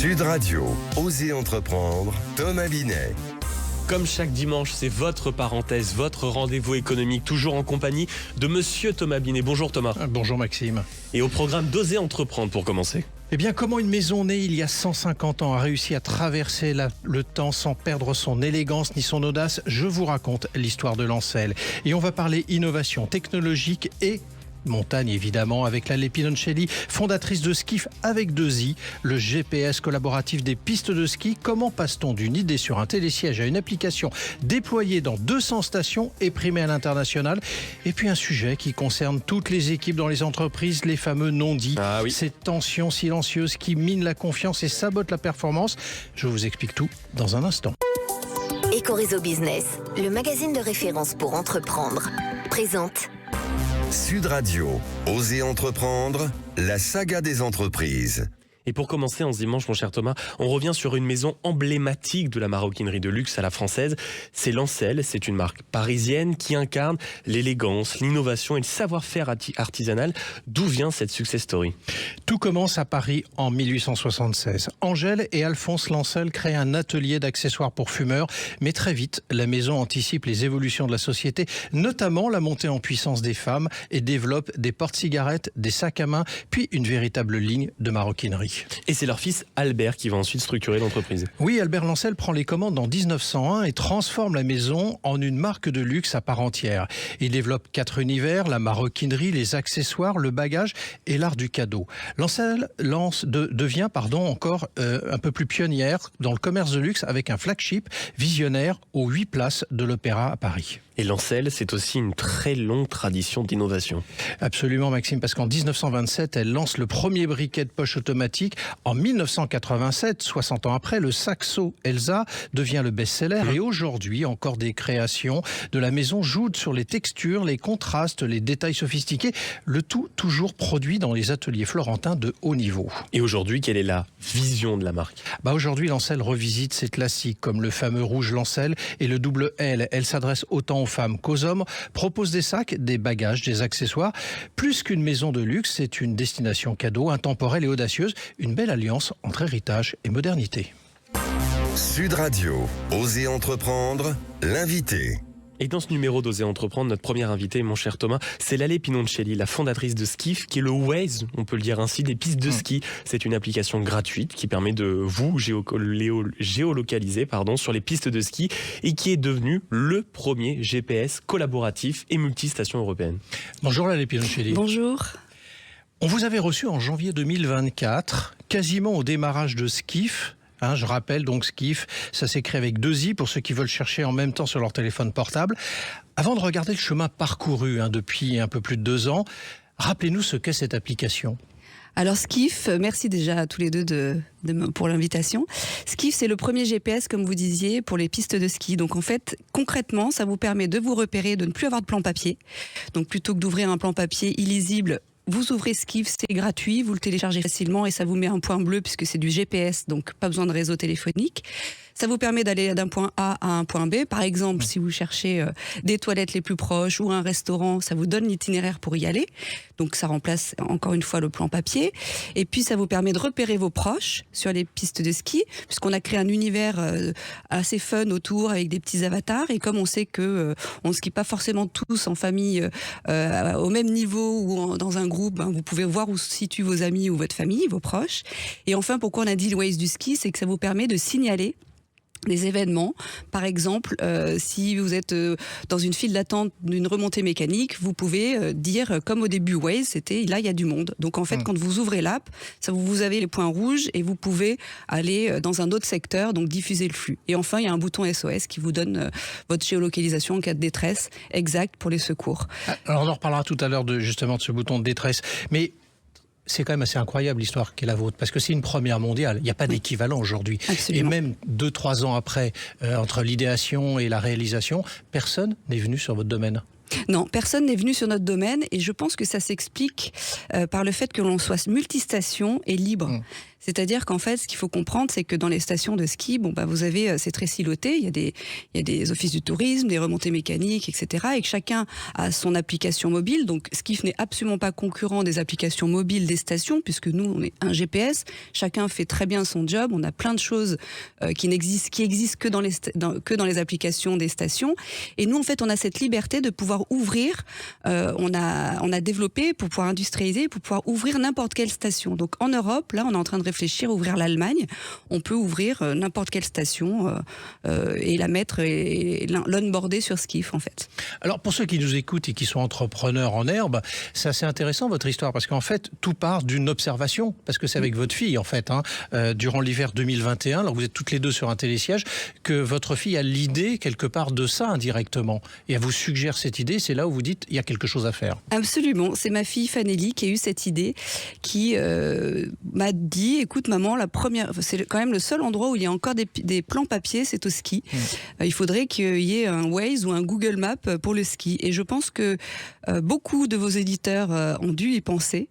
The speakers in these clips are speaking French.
Sud Radio, Osez entreprendre, Thomas Binet. Comme chaque dimanche, c'est votre parenthèse, votre rendez-vous économique, toujours en compagnie de Monsieur Thomas Binet. Bonjour Thomas. Bonjour Maxime. Et au programme d'Osez entreprendre pour commencer. Eh bien, comment une maison née il y a 150 ans a réussi à traverser le temps sans perdre son élégance ni son audace? Je vous raconte l'histoire de Lancel. Et on va parler innovation technologique et montagne, évidemment, avec la Lepinoncelli, fondatrice de Skiff avec 2 i, le GPS collaboratif des pistes de ski. Comment passe-t-on d'une idée sur un télésiège à une application déployée dans 200 stations et primée à l'international? Et puis un sujet qui concerne toutes les équipes dans les entreprises, les fameux non-dits. Ah oui. Ces tensions silencieuses qui minent la confiance et sabotent la performance. Je vous explique tout dans un instant. Ecoréseau Business, le magazine de référence pour entreprendre, présente Sud Radio, Osez entreprendre, la saga des entreprises. Et pour commencer, en ce dimanche, mon cher Thomas, on revient sur une maison emblématique de la maroquinerie de luxe à la française. C'est Lancel, c'est une marque parisienne qui incarne l'élégance, l'innovation et le savoir-faire artisanal. D'où vient cette success story? Tout commence à Paris en 1876. Angèle et Alphonse Lancel créent un atelier d'accessoires pour fumeurs, mais très vite, la maison anticipe les évolutions de la société, notamment la montée en puissance des femmes, et développe des porte-cigarettes, des sacs à main, puis une véritable ligne de maroquinerie. Et c'est leur fils Albert qui va ensuite structurer l'entreprise. Oui, Albert Lancel prend les commandes en 1901 et transforme la maison en une marque de luxe à part entière. Il développe 4 univers, la maroquinerie, les accessoires, le bagage et l'art du cadeau. Lancel devient encore un peu plus pionnière dans le commerce de luxe avec un flagship visionnaire aux 8 places de l'Opéra à Paris. Et Lancel, c'est aussi une très longue tradition d'innovation. Absolument Maxime, parce qu'en 1927, elle lance le premier briquet de poche automatique. En 1987, 60 ans après, le Saxo Elsa devient le best-seller. Et aujourd'hui, encore des créations de la maison jouent sur les textures, les contrastes, les détails sophistiqués. Le tout toujours produit dans les ateliers florentins de haut niveau. Et aujourd'hui, quelle est la vision de la marque? Aujourd'hui, Lancel revisite ses classiques comme le fameux rouge Lancel et le double L. Elle s'adresse autant aux femmes qu'aux hommes, propose des sacs, des bagages, des accessoires. Plus qu'une maison de luxe, c'est une destination cadeau, intemporelle et audacieuse. Une belle alliance entre héritage et modernité. Sud Radio, Osez entreprendre, l'invité. Et dans ce numéro d'Osez entreprendre, notre première invitée, mon cher Thomas, c'est la Lepinoncelli, la fondatrice de Skiff, qui est le Waze, on peut le dire ainsi, des pistes de ski. C'est une application gratuite qui permet de vous géolocaliser sur les pistes de ski et qui est devenu le premier GPS collaboratif et multistation européenne. Bonjour la Lepinoncelli. Bonjour. On vous avait reçu en janvier 2024, quasiment au démarrage de Skiff. Je rappelle donc Skiff, ça s'écrit avec 2 i pour ceux qui veulent chercher en même temps sur leur téléphone portable. Avant de regarder le chemin parcouru depuis un peu plus de 2 ans, rappelez-nous ce qu'est cette application. Alors Skiff, merci déjà à tous les deux pour l'invitation. Skiff, c'est le premier GPS, comme vous disiez, pour les pistes de ski. Donc en fait, concrètement, ça vous permet de vous repérer, de ne plus avoir de plan papier. Donc plutôt que d'ouvrir un plan papier illisible, vous ouvrez Skiff, c'est gratuit, vous le téléchargez facilement et ça vous met un point bleu puisque c'est du GPS, donc pas besoin de réseau téléphonique. Ça vous permet d'aller d'un point A à un point B. Par exemple, si vous cherchez des toilettes les plus proches ou un restaurant, ça vous donne l'itinéraire pour y aller. Donc ça remplace encore une fois le plan papier. Et puis ça vous permet de repérer vos proches sur les pistes de ski, puisqu'on a créé un univers assez fun autour avec des petits avatars. Et comme on sait que on skie pas forcément tous en famille au même niveau ou dans un groupe, vous pouvez voir où se situent vos amis ou votre famille, vos proches. Et enfin, pourquoi on a dit le Waze du ski, c'est que ça vous permet de signaler des événements. Par exemple, si vous êtes dans une file d'attente d'une remontée mécanique, vous pouvez dire, comme au début Waze, c'était là il y a du monde. Donc en fait, quand vous ouvrez l'app, vous avez les points rouges et vous pouvez aller dans un autre secteur, donc diffuser le flux. Et enfin, il y a un bouton SOS qui vous donne votre géolocalisation en cas de détresse exacte pour les secours. Alors on en reparlera tout à l'heure justement de ce bouton de détresse, mais c'est quand même assez incroyable l'histoire qui est la vôtre, parce que c'est une première mondiale. Il n'y a pas d'équivalent aujourd'hui. Absolument. Et même 2-3 ans après, entre l'idéation et la réalisation, personne n'est venu sur votre domaine. Non, personne n'est venu sur notre domaine et je pense que ça s'explique par le fait que l'on soit multistation et libre. C'est-à-dire qu'en fait, ce qu'il faut comprendre, c'est que dans les stations de ski, vous avez, c'est très siloté. Il y a des offices du tourisme, des remontées mécaniques, etc. Et que chacun a son application mobile. Donc, Skiff n'est absolument pas concurrent des applications mobiles des stations, puisque nous, on est un GPS. Chacun fait très bien son job. On a plein de choses qui existent que dans les applications des stations. Et nous, en fait, on a cette liberté de pouvoir ouvrir. On a développé pour pouvoir industrialiser, pour pouvoir ouvrir n'importe quelle station. Donc, en Europe, là, on est en train de réfléchir à ouvrir l'Allemagne. On peut ouvrir n'importe quelle station et la mettre et l'onboarder sur Skiff, en fait. Alors, pour ceux qui nous écoutent et qui sont entrepreneurs en herbe, c'est assez intéressant votre histoire, parce qu'en fait, tout part d'une observation, parce que c'est avec votre fille, en fait, durant l'hiver 2021, alors vous êtes toutes les deux sur un télésiège, que votre fille a l'idée, quelque part, de ça indirectement. Et elle vous suggère cette idée, c'est là où vous dites, il y a quelque chose à faire. Absolument. C'est ma fille Fanélie qui a eu cette idée, qui m'a dit, écoute maman, c'est quand même le seul endroit où il y a encore des plans papier, c'est au ski. Il faudrait qu'il y ait un Waze ou un Google Maps pour le ski. Et je pense que beaucoup de vos éditeurs ont dû y penser.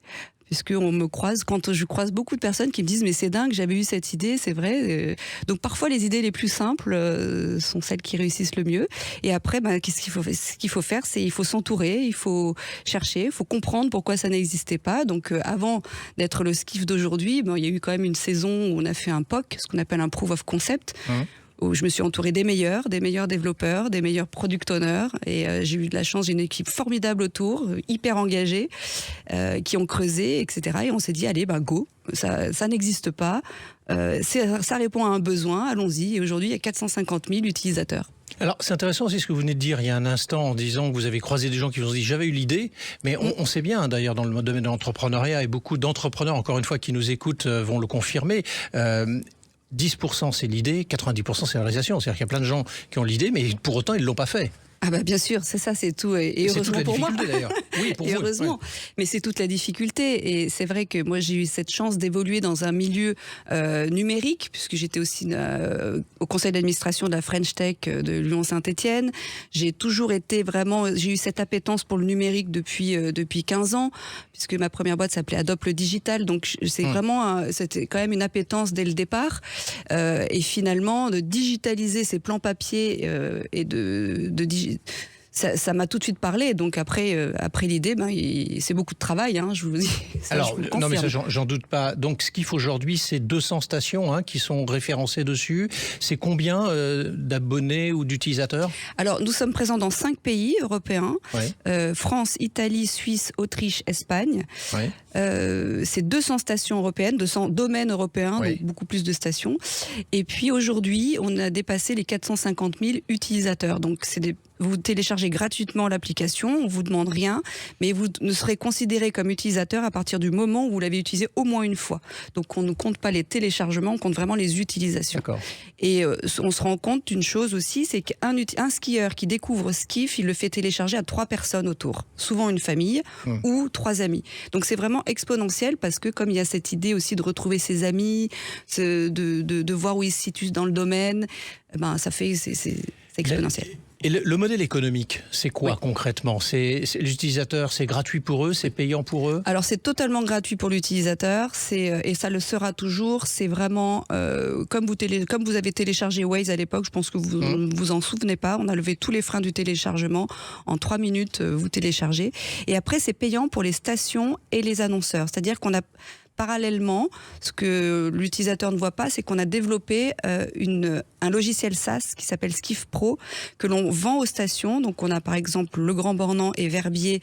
Quand je croise beaucoup de personnes qui me disent mais c'est dingue, j'avais eu cette idée, c'est vrai. Donc parfois les idées les plus simples sont celles qui réussissent le mieux. Et après, ce qu'il faut faire, c'est il faut s'entourer, il faut chercher, il faut comprendre pourquoi ça n'existait pas. Donc avant d'être le Skiff d'aujourd'hui, il y a eu quand même une saison où on a fait un POC, ce qu'on appelle un Proof of Concept. Où je me suis entourée des meilleurs développeurs, des meilleurs product owners, et j'ai eu de la chance, j'ai une équipe formidable autour, hyper engagée, qui ont creusé, etc. Et on s'est dit, allez, go, ça n'existe pas, ça répond à un besoin, allons-y. Et aujourd'hui, il y a 450 000 utilisateurs. Alors, c'est intéressant aussi ce que vous venez de dire il y a un instant en disant que vous avez croisé des gens qui vous ont dit « j'avais eu l'idée », mais on sait bien d'ailleurs dans le domaine de l'entrepreneuriat, et beaucoup d'entrepreneurs, encore une fois, qui nous écoutent vont le confirmer, 10% c'est l'idée, 90% c'est la réalisation. C'est-à-dire qu'il y a plein de gens qui ont l'idée, mais pour autant ils ne l'ont pas fait. Ah bien sûr, c'est ça, c'est tout. Et heureusement pour moi. D'ailleurs. Oui, pour et vous, heureusement. Ouais. Mais c'est toute la difficulté. Et c'est vrai que moi, j'ai eu cette chance d'évoluer dans un milieu numérique, puisque j'étais aussi au conseil d'administration de la French Tech de Lyon-Saint-Étienne. J'ai toujours été j'ai eu cette appétence pour le numérique depuis 15 ans, puisque ma première boîte s'appelait Adopt le Digital. Donc, c'était quand même une appétence dès le départ. Et finalement, de digitaliser ces plans papier et ça m'a tout de suite parlé. Donc après l'idée, c'est beaucoup de travail, je vous dis. Non mais ça, j'en doute pas. Donc ce qu'il faut aujourd'hui, c'est 200 stations qui sont référencées dessus. C'est combien d'abonnés ou d'utilisateurs ? Alors nous sommes présents dans 5 pays européens, France, Italie, Suisse, Autriche, Espagne. C'est 200 stations européennes, 200 domaines européens, donc beaucoup plus de stations. Et puis aujourd'hui, on a dépassé les 450 000 utilisateurs. Donc vous téléchargez gratuitement l'application, on vous demande rien, mais vous ne serez considéré comme utilisateur à partir du moment où vous l'avez utilisé au moins une fois. Donc on ne compte pas les téléchargements, on compte vraiment les utilisations. D'accord. Et on se rend compte d'une chose aussi, c'est qu'un skieur qui découvre Skiff, il le fait télécharger à 3 personnes autour, souvent une famille ou 3 amis. Donc c'est vraiment exponentiel parce que comme il y a cette idée aussi de retrouver ses amis, de voir où ils se situent dans le domaine, c'est exponentiel. Et le modèle économique, c'est quoi concrètement ? C'est les utilisateurs, c'est gratuit pour eux, c'est payant pour eux ? Alors c'est totalement gratuit pour l'utilisateur, et ça le sera toujours. C'est vraiment comme vous avez téléchargé Waze à l'époque, je pense que vous vous en souvenez pas. On a levé tous les freins du téléchargement. En 3 minutes, vous téléchargez. Et après, c'est payant pour les stations et les annonceurs. C'est-à-dire qu'on a parallèlement, ce que l'utilisateur ne voit pas, c'est qu'on a développé un logiciel SaaS qui s'appelle Skiff Pro, que l'on vend aux stations. Donc on a par exemple Le Grand Bornand et Verbier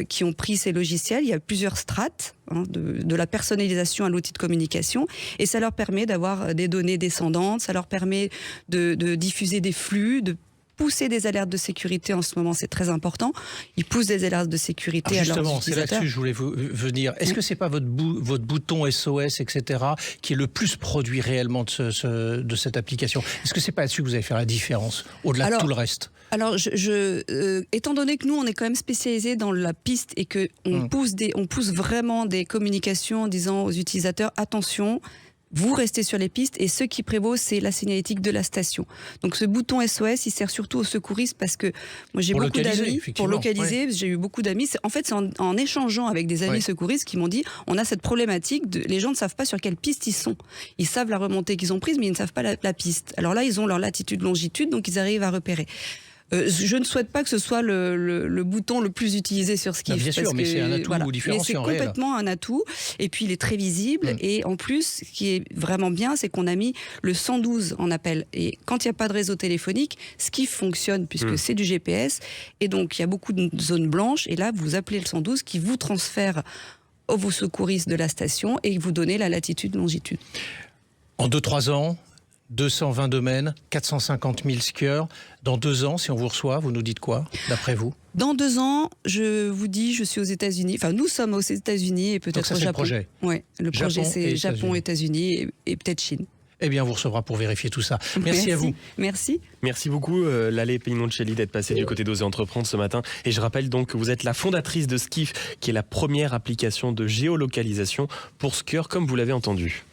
qui ont pris ces logiciels. Il y a plusieurs strates, de la personnalisation à l'outil de communication, et ça leur permet d'avoir des données descendantes, ça leur permet de diffuser des flux, de pousser des alertes de sécurité. En ce moment, c'est très important. Ils poussent des alertes de sécurité à leurs utilisateurs. Justement, c'est là-dessus que je voulais venir. Est-ce que c'est pas votre bouton SOS, etc., qui est le plus produit réellement de cette application ? Est-ce que c'est pas là-dessus que vous allez faire la différence, au-delà de tout le reste ? Alors, étant donné que nous, on est quand même spécialisé dans la piste et que on pousse vraiment des communications en disant aux utilisateurs, attention, Vous restez sur les pistes et ce qui prévaut, c'est la signalétique de la station. Donc ce bouton SOS, il sert surtout aux secouristes parce que moi j'ai beaucoup d'amis pour localiser. Ouais. J'ai eu beaucoup d'amis. En fait, c'est en échangeant avec des amis secouristes qui m'ont dit on a cette problématique, les gens ne savent pas sur quelle piste ils sont. Ils savent la remontée qu'ils ont prise, mais ils ne savent pas la piste. Alors là, ils ont leur latitude, longitude, donc ils arrivent à repérer. Je ne souhaite pas que ce soit le bouton le plus utilisé sur Skiff. Bien sûr, mais c'est un atout différenciant. Mais c'est complètement un atout. Et puis, il est très visible. Et en plus, ce qui est vraiment bien, c'est qu'on a mis le 112 en appel. Et quand il n'y a pas de réseau téléphonique, Skiff fonctionne puisque c'est du GPS. Et donc, il y a beaucoup de zones blanches. Et là, vous appelez le 112 qui vous transfère aux secouristes de la station et vous donnez la latitude, longitude. En 2-3 ans, 220 domaines, 450 000 skieurs. Dans 2 ans, si on vous reçoit, vous nous dites quoi, d'après vous ? Dans 2 ans, je vous dis, je suis aux États-Unis. Enfin, nous sommes aux États-Unis et peut-être au Japon. Projet. Ouais, le projet, c'est Japon, États-Unis et peut-être Chine. Eh bien, on vous recevra pour vérifier tout ça. Merci à vous. Merci. Merci beaucoup, Lalé Pinoncelli, d'être passé du côté d'Oser Entreprendre ce matin. Et je rappelle donc que vous êtes la fondatrice de Skiff, qui est la première application de géolocalisation pour skieurs, comme vous l'avez entendu.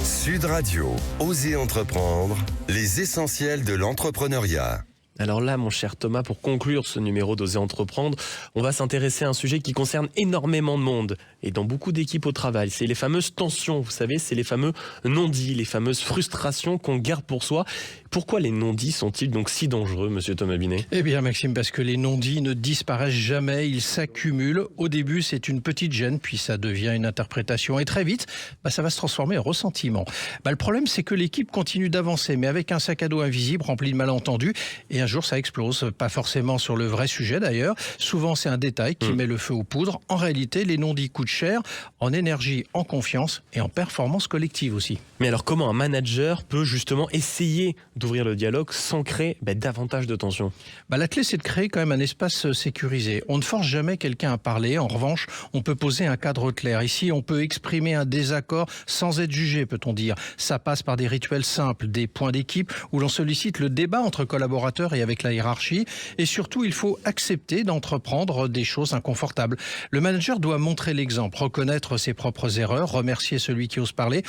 Sud Radio, Oser Entreprendre, les essentiels de l'entrepreneuriat. Alors là, mon cher Thomas, pour conclure ce numéro d'Oser Entreprendre, on va s'intéresser à un sujet qui concerne énormément de monde et dans beaucoup d'équipes au travail. C'est les fameuses tensions, vous savez, c'est les fameux non-dits, les fameuses frustrations qu'on garde pour soi. Pourquoi les non-dits sont-ils donc si dangereux, monsieur Thomas Binet ? Eh bien, Maxime, parce que les non-dits ne disparaissent jamais, ils s'accumulent. Au début, c'est une petite gêne, puis ça devient une interprétation. Et très vite, ça va se transformer en ressentiment. Le problème, c'est que l'équipe continue d'avancer, mais avec un sac à dos invisible rempli de malentendus. Et un jour, ça explose. Pas forcément sur le vrai sujet, d'ailleurs. Souvent, c'est un détail qui met le feu aux poudres. En réalité, les non-dits coûtent cher, en énergie, en confiance et en performance collective aussi. Mais alors, comment un manager peut justement essayer d'ouvrir le dialogue sans créer davantage de tension ? La clé, c'est de créer quand même un espace sécurisé. On ne force jamais quelqu'un à parler. En revanche, on peut poser un cadre clair. Ici, on peut exprimer un désaccord sans être jugé, peut-on dire. Ça passe par des rituels simples, des points d'équipe où l'on sollicite le débat entre collaborateurs et avec la hiérarchie. Et surtout, il faut accepter d'entreprendre des choses inconfortables. Le manager doit montrer l'exemple, reconnaître ses propres erreurs, remercier celui qui ose parler.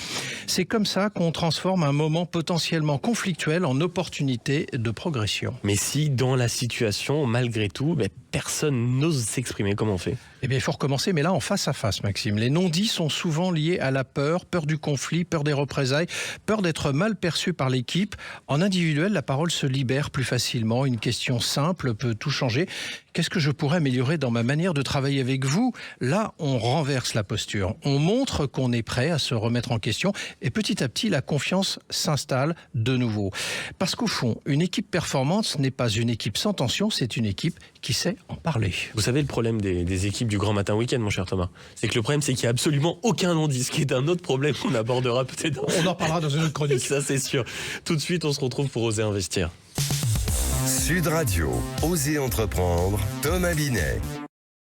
C'est comme ça qu'on transforme un moment potentiellement conflictuel en opportunité de progression. Mais si, dans la situation, malgré tout, personne n'ose s'exprimer, comment on fait ? Eh bien, il faut recommencer, mais là, en face à face, Maxime. Les non-dits sont souvent liés à la peur du conflit, peur des représailles, peur d'être mal perçu par l'équipe. En individuel, la parole se libère plus facilement. Une question simple peut tout changer. Qu'est-ce que je pourrais améliorer dans ma manière de travailler avec vous ? Là, on renverse la posture. On montre qu'on est prêt à se remettre en question et petit à petit, la confiance s'installe de nouveau. Parce qu'au fond, une équipe performante, ce n'est pas une équipe sans tension, c'est une équipe qui sait en parler. Vous savez, le problème des équipes du Grand Matin Week-end, mon cher Thomas, c'est que le problème, c'est qu'il n'y a absolument aucun non-dit, ce qui est un autre problème qu'on abordera peut-être. On en parlera dans une autre chronique. Ça, c'est sûr. Tout de suite, on se retrouve pour Oser Investir. Sud Radio, Oser Entreprendre, Thomas Binet.